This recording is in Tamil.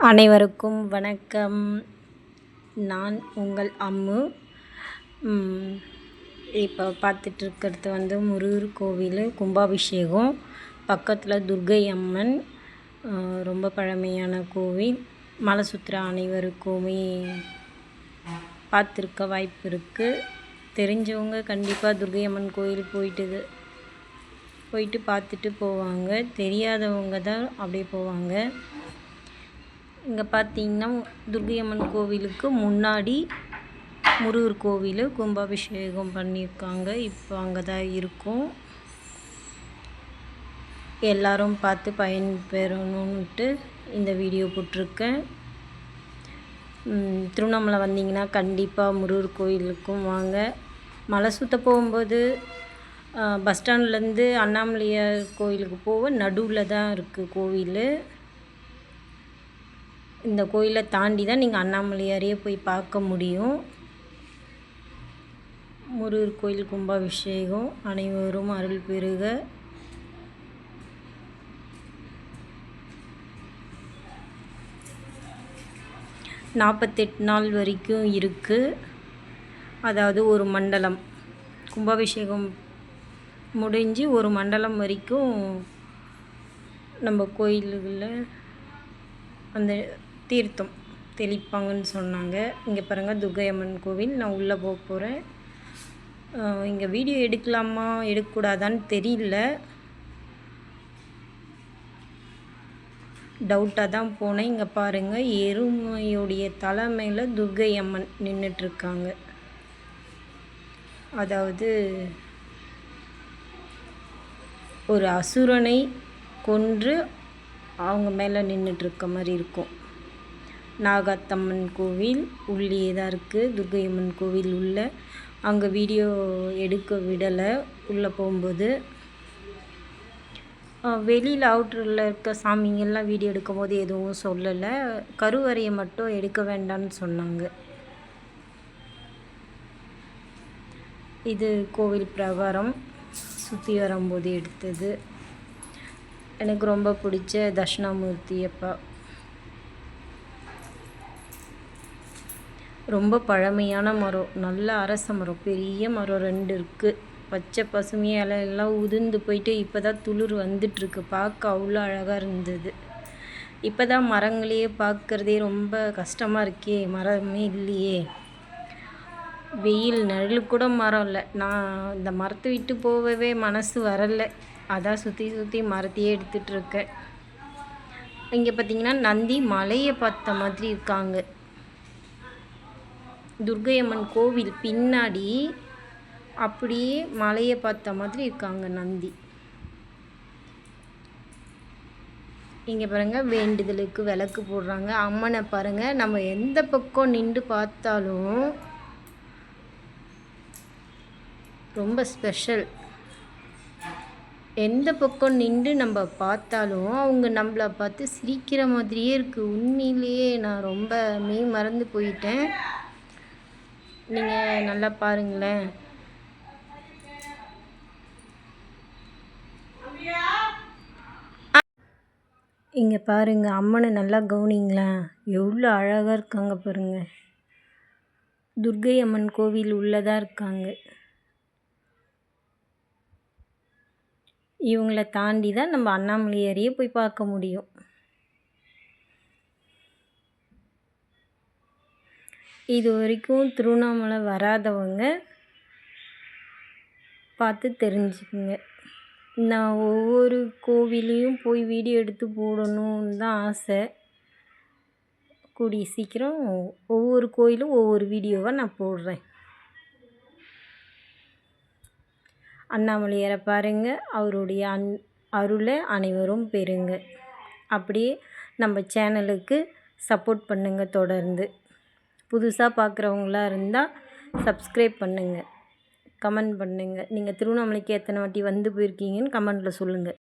அனைவருக்கும் வணக்கம். நான் உங்கள் அம்மு. இப்போ பார்த்துட்ருக்கிறது முருகர் கோவில் கும்பாபிஷேகம். பக்கத்தில் துர்க்கை அம்மன், ரொம்ப பழமையான கோவில். மலை சுற்றுற அனைவருக்குமே பார்த்துருக்க வாய்ப்பு இருக்குது. தெரிஞ்சவங்க கண்டிப்பாக துர்க்கை அம்மன் கோயில் போயிட்டு பார்த்துட்டு போவாங்க. தெரியாதவங்க தான் அப்படியே போவாங்க. இங்கே பார்த்தீங்கன்னா துர்க்கை அம்மன் கோவிலுக்கு முன்னாடி முருகர் கோவில் கும்பாபிஷேகம் பண்ணியிருக்காங்க. இப்போ அங்கே தான் இருக்கும். எல்லோரும் பார்த்து பயன்பெறணுன்ட்டு இந்த வீடியோ போட்டிருக்கேன். திருவண்ணாமலை வந்தீங்கன்னா கண்டிப்பாக முருகர் கோயிலுக்கும் வாங்க. மலை சுற்ற போகும்போது பஸ் ஸ்டாண்ட்லேருந்து அண்ணாமலையார் கோயிலுக்கு போக நடுவில் தான் இருக்குது கோவில். இந்த கோயிலை தாண்டி தான் நீங்கள் அண்ணாமலையாரையே போய் பார்க்க முடியும். முருகர் கோயில் கும்பாபிஷேகம். அனைவரும் அருள் பெறுக. நாள் வரைக்கும் இருக்குது. அதாவது ஒரு மண்டலம் கும்பாபிஷேகம் முடிஞ்சு ஒரு மண்டலம் வரைக்கும் நம்ம கோயில்களில் அந்த தீர்த்தம் தெளிப்பாங்கன்னு சொன்னாங்க. இங்கே பாருங்கள் துர்க்கை அம்மன் கோவில். நான் உள்ளே போக போகிறேன். இங்கே வீடியோ எடுக்கலாமா எடுக்கக்கூடாதான்னு தெரியல. டவுட்டாக தான் போனேன். இங்கே பாருங்கள் எருமையுடைய தலை மேலே துர்க்கை அம்மன் நின்றுட்டுருக்காங்க. அதாவது ஒரு அசுரனை கொன்று அவங்க மேலே நின்றுட்டுருக்க மாதிரி இருக்கும். நாகாத்தம்மன் கோவில் உள்ளே தான் இருக்குது. துர்க்கை அம்மன் கோவில் உள்ள அங்கே வீடியோ எடுக்க விடலை. உள்ளே போகும்போது வெளியில் அவுட்டரில் இருக்க சாமிங்கெல்லாம் வீடியோ எடுக்கும் போது எதுவும் சொல்லலை. கருவறையை மட்டும் எடுக்க வேண்டாம்னு சொன்னாங்க. இது கோவில் பிரகாரம் சுற்றி வரும்போது எடுத்தது. எனக்கு ரொம்ப பிடிச்ச தட்சிணாமூர்த்தி அப்பா. ரொம்ப பழமையான மரம், நல்ல அரச மரம், பெரிய மரம் 2 இருக்குது. பச்சை பசுமையாக இலையெல்லாம் உதிர்ந்து போயிட்டு இப்போ தான் துளிர் வந்துட்டுருக்கு. பார்க்க அவ்வளோ அழகாக இருந்தது. இப்போ தான் மரங்களையே பார்க்குறதே ரொம்ப கஷ்டமாக இருக்கே. மரமே இல்லையே. வெயில் நிழல் கூட மரம் இல்லை. நான் இந்த மரத்தை விட்டு போகவே மனசு வரலை. அதான் சுற்றி மரத்தையே எடுத்துகிட்ருக்கேன். இங்கே பார்த்திங்கன்னா நந்தி மலையை பார்த்த மாதிரி இருக்காங்க. துர்க்கை அம்மன் கோவில் பின்னாடி அப்படியே மலையை பார்த்த மாதிரி இருக்காங்க நந்தி. இங்கே பாருங்கள் வேண்டுதலுக்கு விளக்கு போடுறாங்க. அம்மனை பாருங்கள், நம்ம எந்த பக்கம் நின்று பார்த்தாலும் ரொம்ப ஸ்பெஷல். எந்த பக்கம் நின்று நம்ம பார்த்தாலும் அவங்க நம்மளை பார்த்து சிரிக்கிற மாதிரியே இருக்குது. உண்மையிலேயே நான் ரொம்ப மறந்து போயிட்டேன். நீங்கள் நல்லா பாருங்களேன். இங்கே பாருங்கள் அம்மனை நல்லா கவனிங்களேன். எவ்வளோ அழகாக இருக்காங்க பாருங்கள். துர்க்கை அம்மன் கோவில் உள்ளதாக இருக்காங்க. இவங்களை தாண்டி தான் நம்ம அண்ணாமலையாரையே போய் பார்க்க முடியும். இது வரைக்கும் திருவண்ணாமலை வராதவங்க பார்த்து தெரிஞ்சுக்குங்க. நான் ஒவ்வொரு கோவிலையும் போய் வீடியோ எடுத்து போடணுன்னு தான் ஆசை. கூடிய சீக்கிரம் ஒவ்வொரு கோயிலும் ஒவ்வொரு வீடியோவாக நான் போடுறேன். அண்ணாமலையாரை பாருங்கள். அவருடைய அருளை அனைவரும் பெறுங்க. அப்படியே நம்ம சேனலுக்கு சப்போர்ட் பண்ணுங்கள். தொடர்ந்து புதுசாக பார்க்குறவங்களா இருந்தால் சப்ஸ்கிரைப் பண்ணுங்கள், கமெண்ட் பண்ணுங்கள். நீங்கள் திருவண்ணாமலைக்கு எத்தனை வாட்டி வந்து போயிருக்கீங்கன்னு கமெண்ட்டில் சொல்லுங்கள்.